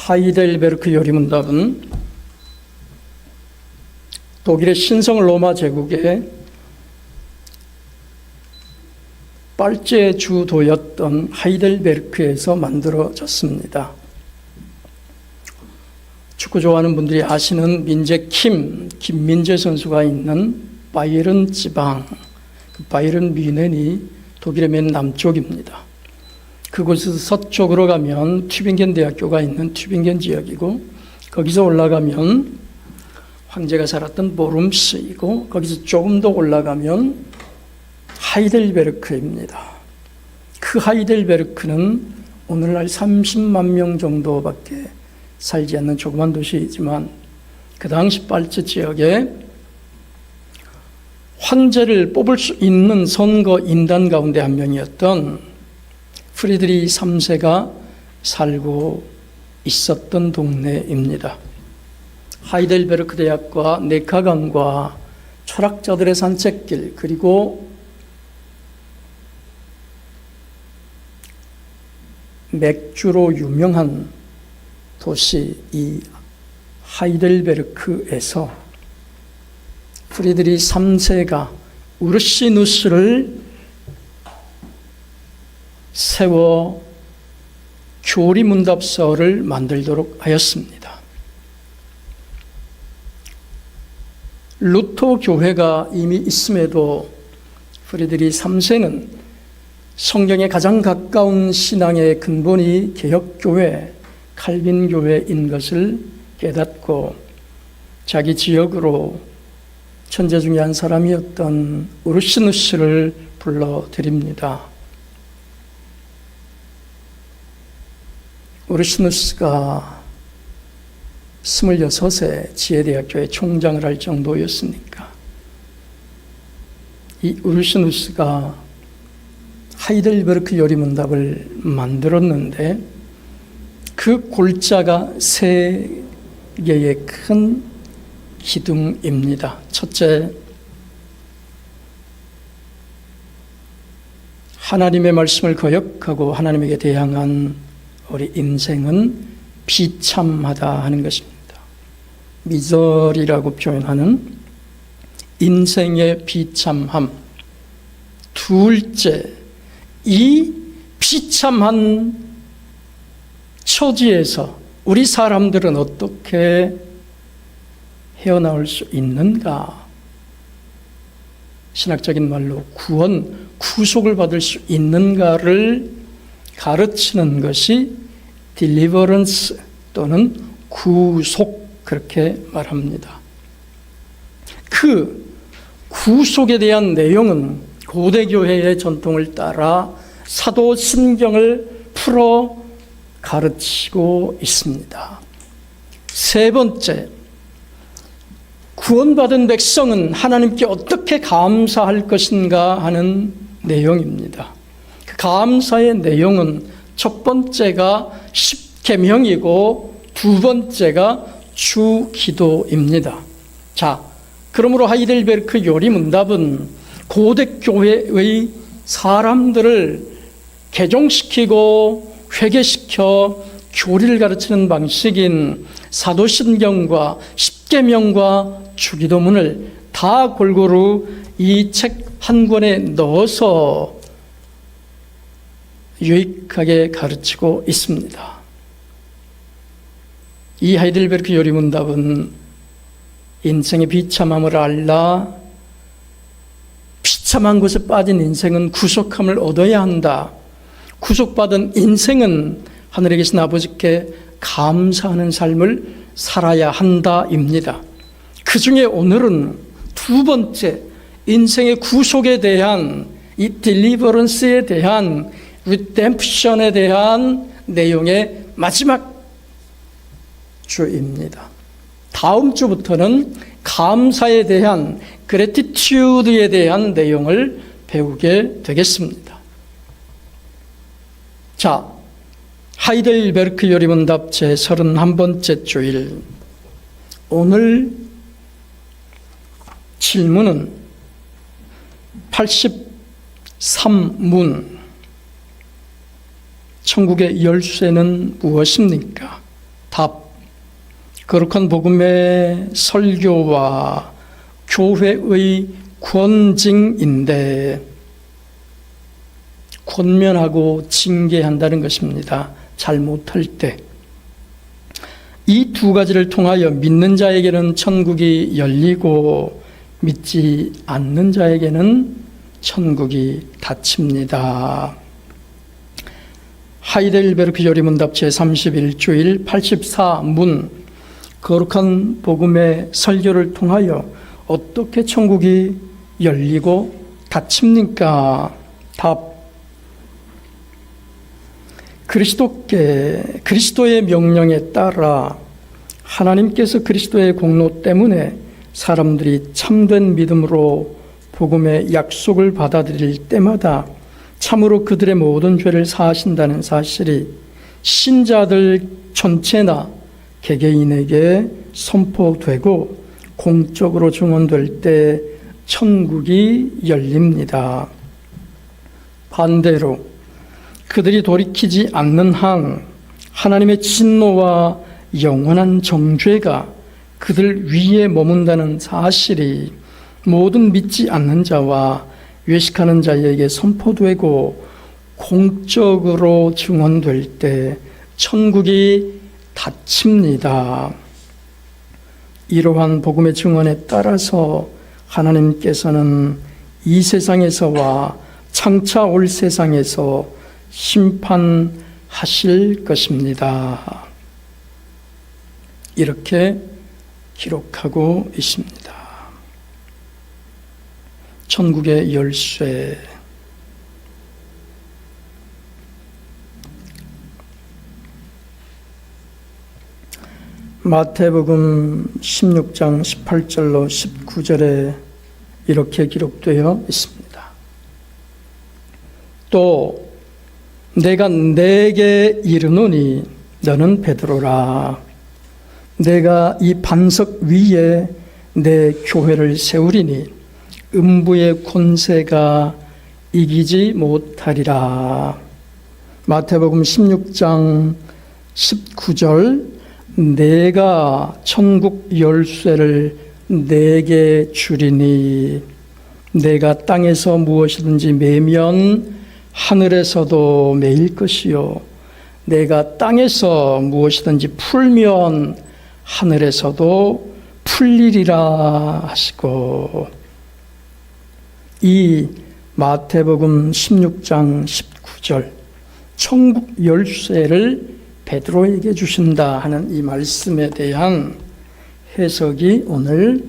하이델베르크 요리문답은 독일의 신성 로마 제국의 빨제 주도였던 하이델베르크에서 만들어졌습니다. 축구 좋아하는 분들이 아시는 민재 김민재 선수가 있는 바이에른 지방, 바이에른 뮌헨이 독일의 맨 남쪽입니다. 그곳에서 서쪽으로 가면 튜빙겐 대학교가 있는 튜빙겐 지역이고, 거기서 올라가면 황제가 살았던 보름스이고, 거기서 조금 더 올라가면 하이델베르크입니다. 그 하이델베르크는 오늘날 30만 명 정도밖에 살지 않는 조그만 도시이지만, 그 당시 빨제 지역에 황제를 뽑을 수 있는 선거 인단 가운데 한 명이었던 프리드리히 3세가 살고 있었던 동네입니다. 하이델베르크 대학과 네카강과 철학자들의 산책길, 그리고 맥주로 유명한 도시 이 하이델베르크에서 프리드리히 3세가 우르시누스를 세워 교리문답서를 만들도록 하였습니다. 루터 교회가 이미 있음에도 프리드리히 3세는 성경에 가장 가까운 신앙의 근본이 개혁교회, 칼빈교회인 것을 깨닫고 자기 지역으로 천재 중에 한 사람이었던 우르시누스를 불러드립니다. 우르시누스가 26세 지혜대학교의 총장을 할 정도였으니까 이 우르시누스가 하이델베르크 요리문답을 만들었는데, 그 골자가 세 개의 큰 기둥입니다. 첫째, 하나님의 말씀을 거역하고 하나님에게 대항한 우리 인생은 비참하다 하는 것입니다. 미저리라고 표현하는 인생의 비참함. 둘째, 이 비참한 처지에서 우리 사람들은 어떻게 헤어나올 수 있는가? 신학적인 말로 구원, 구속을 받을 수 있는가를 가르치는 것이 deliverance 또는 구속, 그렇게 말합니다. 그 구속에 대한 내용은 고대교회의 전통을 따라 사도신경을 풀어 가르치고 있습니다. 세 번째, 구원받은 백성은 하나님께 어떻게 감사할 것인가 하는 내용입니다. 그 감사의 내용은 첫 번째가 십계명이고 두 번째가 주기도입니다. 자, 그러므로 하이델베르크 요리문답은 고대교회의 사람들을 개종시키고 회개시켜 교리를 가르치는 방식인 사도신경과 십계명과 주기도문을 다 골고루 이 책 한 권에 넣어서 유익하게 가르치고 있습니다. 이 하이델베르크 요리문답은 인생의 비참함을 알라, 비참한 곳에 빠진 인생은 구속함을 얻어야 한다, 구속받은 인생은 하늘에 계신 아버지께 감사하는 삶을 살아야 한다입니다. 그 중에 오늘은 두 번째, 인생의 구속에 대한, 이 딜리버런스에 대한, 리뎀프션에 대한 내용의 마지막 주입니다. 다음 주부터는 감사에 대한, 그래티튜드에 대한 내용을 배우게 되겠습니다. 자, 하이델베르크 요리문답 제 31번째 주일, 오늘 질문은 83문, 천국의 열쇠는 무엇입니까? 답. 거룩한 복음의 설교와 교회의 권징인데 권면하고 징계한다는 것입니다. 잘못할 때. 이 두 가지를 통하여 믿는 자에게는 천국이 열리고 믿지 않는 자에게는 천국이 닫힙니다. 하이델베르크 요리문답 제31주일 84문 거룩한 복음의 설교를 통하여 어떻게 천국이 열리고 닫힙니까? 답. 그리스도의 명령에 따라 하나님께서 그리스도의 공로 때문에 사람들이 참된 믿음으로 복음의 약속을 받아들일 때마다 참으로 그들의 모든 죄를 사하신다는 사실이 신자들 전체나 개개인에게 선포되고 공적으로 증언될 때 천국이 열립니다. 반대로 그들이 돌이키지 않는 한 하나님의 진노와 영원한 정죄가 그들 위에 머문다는 사실이 모든 믿지 않는 자와 외식하는 자에게 선포되고 공적으로 증언될 때 천국이 닫힙니다. 이러한 복음의 증언에 따라서 하나님께서는 이 세상에서와 장차 올 세상에서 심판하실 것입니다. 이렇게 기록하고 있습니다. 천국의 열쇠. 마태복음 16장 18절로 19절에 이렇게 기록되어 있습니다. 또 내가 네게 이르노니 너는 베드로라. 내가 이 반석 위에 내 교회를 세우리니 음부의 권세가 이기지 못하리라. 마태복음 16장 19절 내가 천국 열쇠를 네게 주리니 내가 땅에서 무엇이든지 매면 하늘에서도 매일 것이요 내가 땅에서 무엇이든지 풀면 하늘에서도 풀리리라 하시고, 이 마태복음 16장 19절 천국 열쇠를 베드로에게 주신다 하는 이 말씀에 대한 해석이 오늘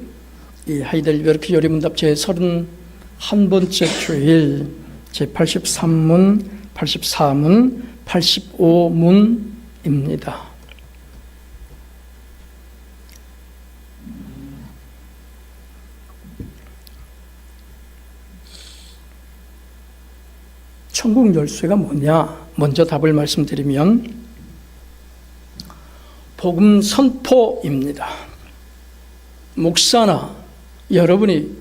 이 하이델베르크 요리문답 제31번째 주일 제83문, 84문, 85문입니다. 천국 열쇠가 뭐냐? 먼저 답을 말씀드리면 복음 선포입니다. 목사나 여러분이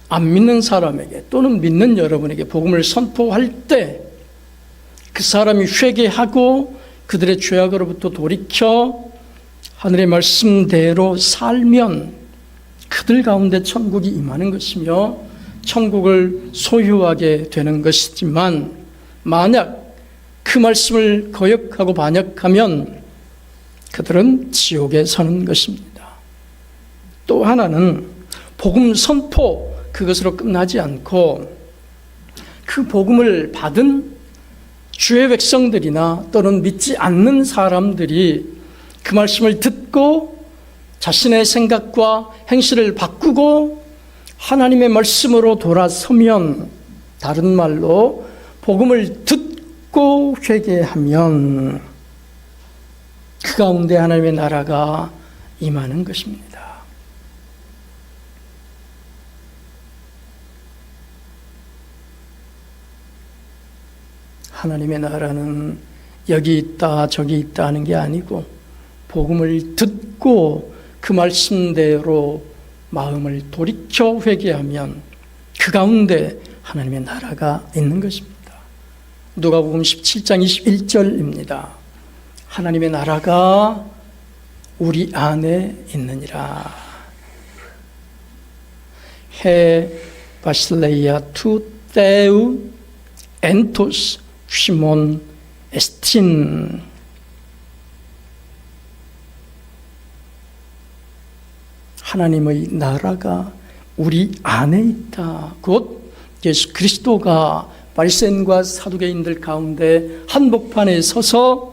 안 믿는 사람에게 또는 믿는 여러분에게 복음을 선포할 때 그 사람이 회개하고 그들의 죄악으로부터 돌이켜 하늘의 말씀대로 살면 그들 가운데 천국이 임하는 것이며 천국을 소유하게 되는 것이지만, 만약 그 말씀을 거역하고 반역하면 그들은 지옥에 서는 것입니다. 또 하나는 복음 선포, 그것으로 끝나지 않고 그 복음을 받은 주의 백성들이나 또는 믿지 않는 사람들이 그 말씀을 듣고 자신의 생각과 행실을 바꾸고 하나님의 말씀으로 돌아서면, 다른 말로 복음을 듣고 회개하면 그 가운데 하나님의 나라가 임하는 것입니다. 하나님의 나라는 여기 있다 저기 있다 하는 게 아니고 복음을 듣고 그 말씀대로 마음을 돌이켜 회개하면 그 가운데 하나님의 나라가 있는 것입니다. 누가복음 17장 21절입니다. 하나님의 나라가 우리 안에 있느니라. 해 바실레이아 투 테우 엔토스 시몬 에스틴. 하나님의 나라가 우리 안에 있다. 곧 예수 그리스도가 바리새인과 사두개인들 가운데 한복판에 서서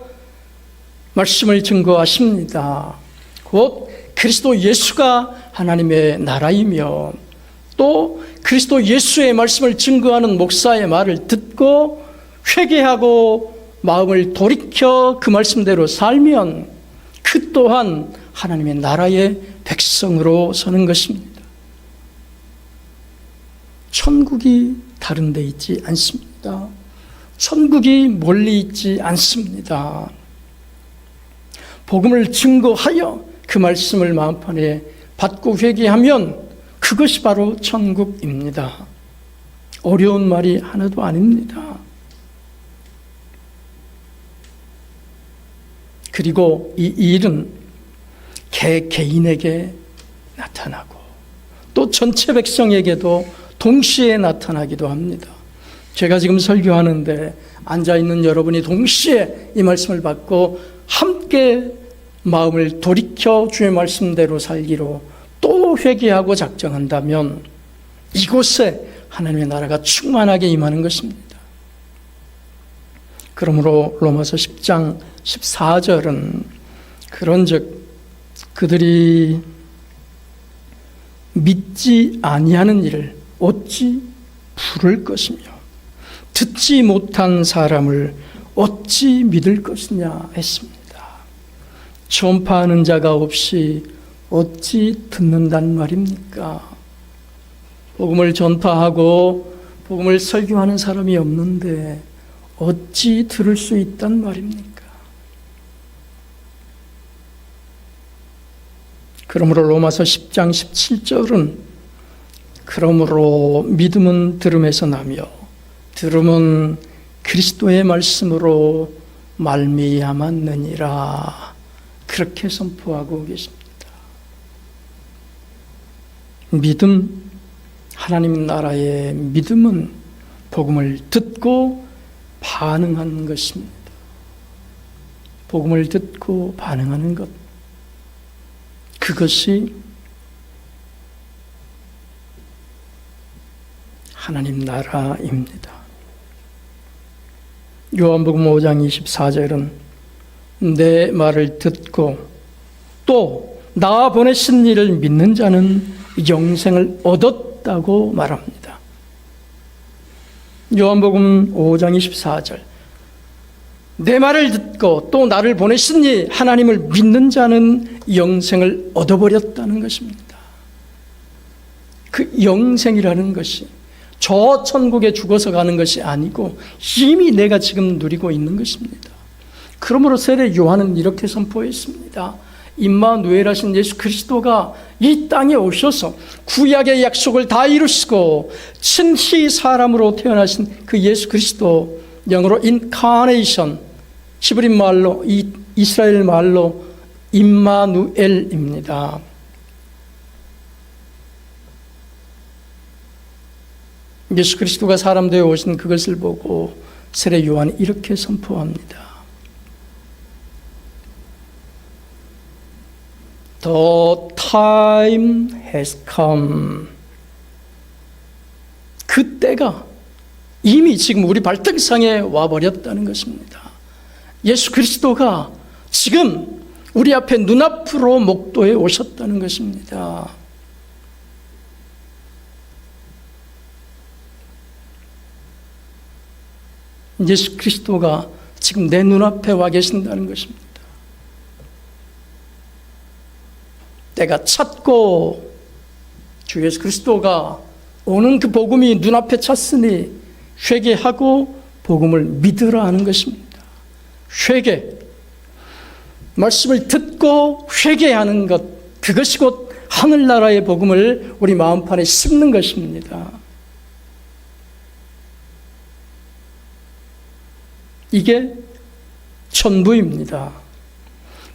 말씀을 증거하십니다. 곧 그리스도 예수가 하나님의 나라이며 또 그리스도 예수의 말씀을 증거하는 목사의 말을 듣고 회개하고 마음을 돌이켜 그 말씀대로 살면 그 또한 하나님의 나라의 백성으로 서는 것입니다. 천국이 다른 데 있지 않습니다. 천국이 멀리 있지 않습니다. 복음을 증거하여 그 말씀을 마음판에 받고 회개하면 그것이 바로 천국입니다. 어려운 말이 하나도 아닙니다. 그리고 이 일은 개인에게 나타나고 또 전체 백성에게도 동시에 나타나기도 합니다. 제가 지금 설교하는데 앉아있는 여러분이 동시에 이 말씀을 받고 함께 마음을 돌이켜 주의 말씀대로 살기로 또 회개하고 작정한다면 이곳에 하나님의 나라가 충만하게 임하는 것입니다. 그러므로 로마서 10장 14절은 그런즉 그들이 믿지 아니하는 일을 어찌 부를 것이며 듣지 못한 사람을 어찌 믿을 것이냐 했습니다. 전파하는 자가 없이 어찌 듣는단 말입니까? 복음을 전파하고 복음을 설교하는 사람이 없는데 어찌 들을 수 있단 말입니까? 그러므로 로마서 10장 17절은 그러므로 믿음은 들음에서 나며 들음은 그리스도의 말씀으로 말미암았느니라 그렇게 선포하고 계십니다. 믿음, 하나님 나라의 믿음은 복음을 듣고 반응하는 것입니다. 복음을 듣고 반응하는 것, 그것이 하나님 나라입니다. 요한복음 5장 24절은 내 말을 듣고 또 나 보내신 이를 믿는 자는 영생을 얻었다고 말합니다. 요한복음 5장 24절 내 말을 듣고 또 나를 보내신 이 하나님을 믿는 자는 영생을 얻어버렸다는 것입니다. 그 영생이라는 것이 저 천국에 죽어서 가는 것이 아니고 이미 내가 지금 누리고 있는 것입니다. 그러므로 세례 요한은 이렇게 선포했습니다. 임마누엘하신 예수 그리스도가 이 땅에 오셔서 구약의 약속을 다 이루시고 친히 사람으로 태어나신 그 예수 그리스도, 영어로 인카네이션, 히브리 말로 이스라엘 말로 임마누엘입니다. 예수 그리스도가 사람 되어 오신 그것을 보고 세례 요한이 이렇게 선포합니다. The time has come. 그때가 이미 지금 우리 발등상에 와버렸다는 것입니다. 예수 그리스도가 지금 우리 앞에 눈앞으로 목도에 오셨다는 것입니다. 예수 그리스도가 지금 내 눈앞에 와 계신다는 것입니다. 때가 찼고 주 예수 그리스도가 오는 그 복음이 눈앞에 찼으니 회개하고 복음을 믿으라 하는 것입니다. 회개, 말씀을 듣고 회개하는 것, 그것이 곧 하늘나라의 복음을 우리 마음판에 심는 것입니다. 이게 천부입니다.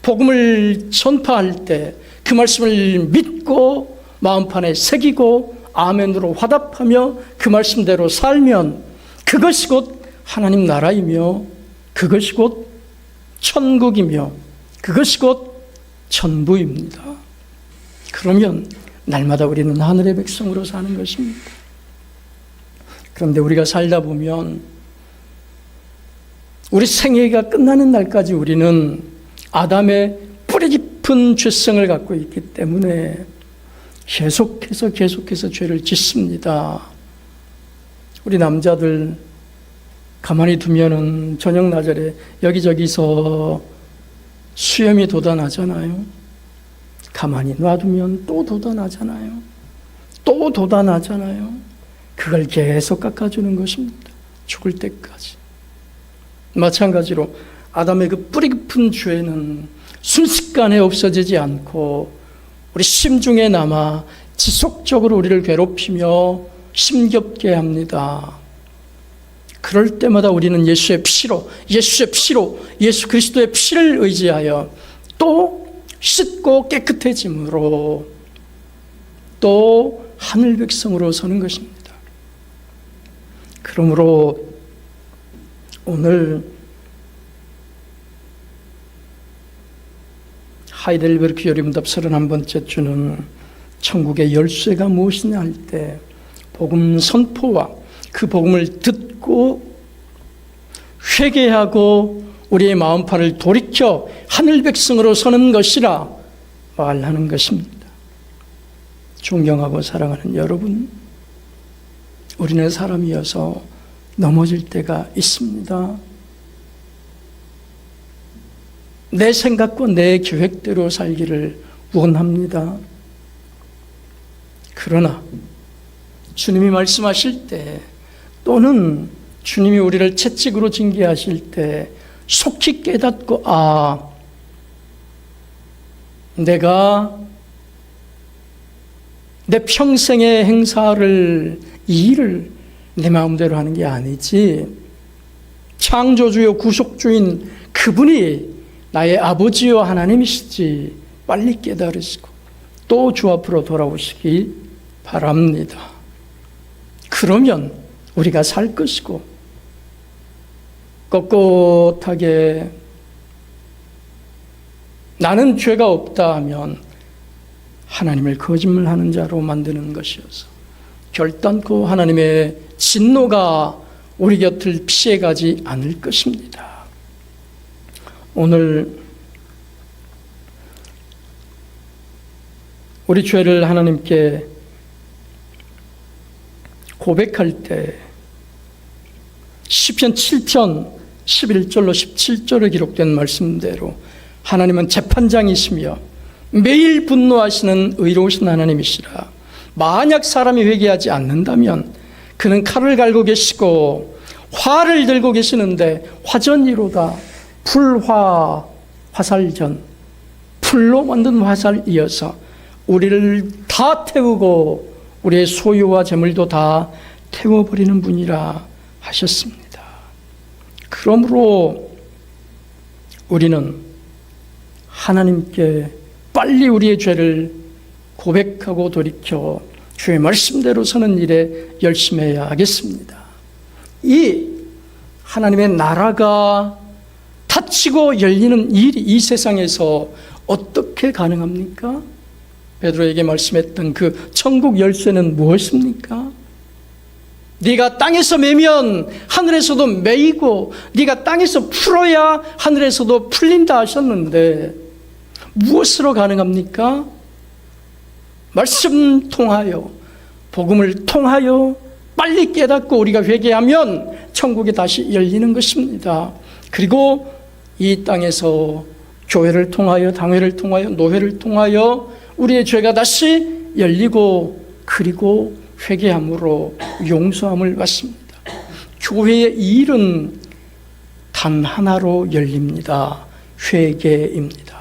복음을 전파할 때 그 말씀을 믿고 마음판에 새기고 아멘으로 화답하며 그 말씀대로 살면 그것이 곧 하나님 나라이며 그것이 곧 천국이며 그것이 곧 전부입니다. 그러면 날마다 우리는 하늘의 백성으로 사는 것입니다. 그런데 우리가 살다 보면 우리 생애가 끝나는 날까지 우리는 아담의 뿌리 깊은 죄성을 갖고 있기 때문에 계속해서 죄를 짓습니다. 우리 남자들 가만히 두면은 저녁 나절에 여기저기서 수염이 돋아나잖아요. 가만히 놔두면 또 돋아나잖아요. 또 돋아나잖아요. 그걸 계속 깎아주는 것입니다. 죽을 때까지. 마찬가지로 아담의 그 뿌리 깊은 죄는 순식간에 없어지지 않고 우리 심중에 남아 지속적으로 우리를 괴롭히며 힘겹게 합니다. 그럴 때마다 우리는 예수 그리스도의 피를 의지하여 또 씻고 깨끗해짐으로 또 하늘 백성으로 서는 것입니다. 그러므로 오늘 하이델베르크 요리문답 31번째 주는 천국의 열쇠가 무엇이냐 할 때 복음 선포와 그 복음을 듣고 회개하고 우리의 마음판을 돌이켜 하늘 백성으로 서는 것이라 말하는 것입니다. 존경하고 사랑하는 여러분, 우리는 사람이어서 넘어질 때가 있습니다. 내 생각과 내 계획대로 살기를 원합니다. 그러나 주님이 말씀하실 때 또는 주님이 우리를 채찍으로 징계하실 때 속히 깨닫고 내가 내 평생의 행사를 이 일을 내 마음대로 하는 게 아니지 창조주요 구속주인 그분이 나의 아버지요 하나님이시지 빨리 깨달으시고 또 주 앞으로 돌아오시기 바랍니다. 그러면 우리가 살 것이고 꼿꼿하게 나는 죄가 없다 하면 하나님을 거짓말하는 자로 만드는 것이어서 결단코 하나님의 진노가 우리 곁을 피해가지 않을 것입니다. 오늘 우리 죄를 하나님께 고백할 때 시편 7편 11절로 17절에 기록된 말씀대로 하나님은 재판장이시며 매일 분노하시는 의로우신 하나님이시라. 만약 사람이 회개하지 않는다면 그는 칼을 갈고 계시고 화를 들고 계시는데 화전이로다. 화살전, 풀로 만든 화살이어서 우리를 다 태우고 우리의 소유와 재물도 다 태워버리는 분이라 하셨습니다. 그러므로 우리는 하나님께 빨리 우리의 죄를 고백하고 돌이켜 주의 말씀대로 서는 일에 열심해야 하겠습니다. 이 하나님의 나라가 닫히고 열리는 일이 이 세상에서 어떻게 가능합니까? 베드로에게 말씀했던 그 천국 열쇠는 무엇입니까? 네가 땅에서 매면 하늘에서도 매이고 네가 땅에서 풀어야 하늘에서도 풀린다 하셨는데 무엇으로 가능합니까? 말씀 통하여 복음을 통하여 빨리 깨닫고 우리가 회개하면 천국이 다시 열리는 것입니다. 그리고 이 땅에서 교회를 통하여 당회를 통하여 노회를 통하여 우리의 죄가 다시 열리고 그리고 회개함으로 용서함을 받습니다. 교회의 일은 단 하나로 열립니다. 회개입니다.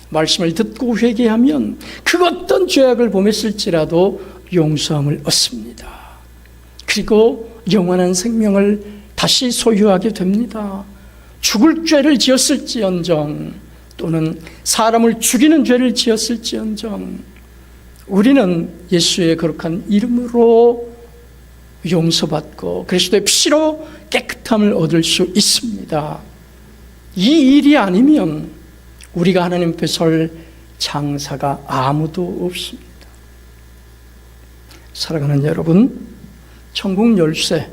말씀을 듣고 회개하면 그 어떤 죄악을 범했을지라도 용서함을 얻습니다. 그리고 영원한 생명을 다시 소유하게 됩니다. 죽을 죄를 지었을지언정 또는 사람을 죽이는 죄를 지었을지언정 우리는 예수의 거룩한 이름으로 용서받고 그리스도의 피로 깨끗함을 얻을 수 있습니다. 이 일이 아니면 우리가 하나님 앞에 설 장사가 아무도 없습니다. 사랑하는 여러분, 천국 열쇠,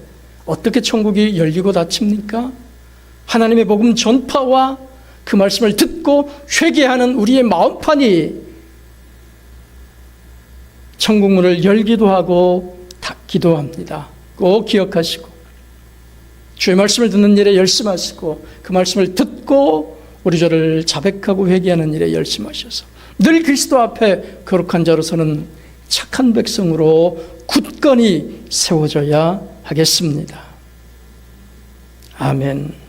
어떻게 천국이 열리고 닫힙니까? 하나님의 복음 전파와 그 말씀을 듣고 회개하는 우리의 마음판이 천국 문을 열기도 하고 닫기도 합니다. 꼭 기억하시고 주의 말씀을 듣는 일에 열심하시고 그 말씀을 듣고 우리 죄를 자백하고 회개하는 일에 열심하셔서 늘 그리스도 앞에 거룩한 자로서는 착한 백성으로 굳건히 세워져야 하겠습니다. 아멘.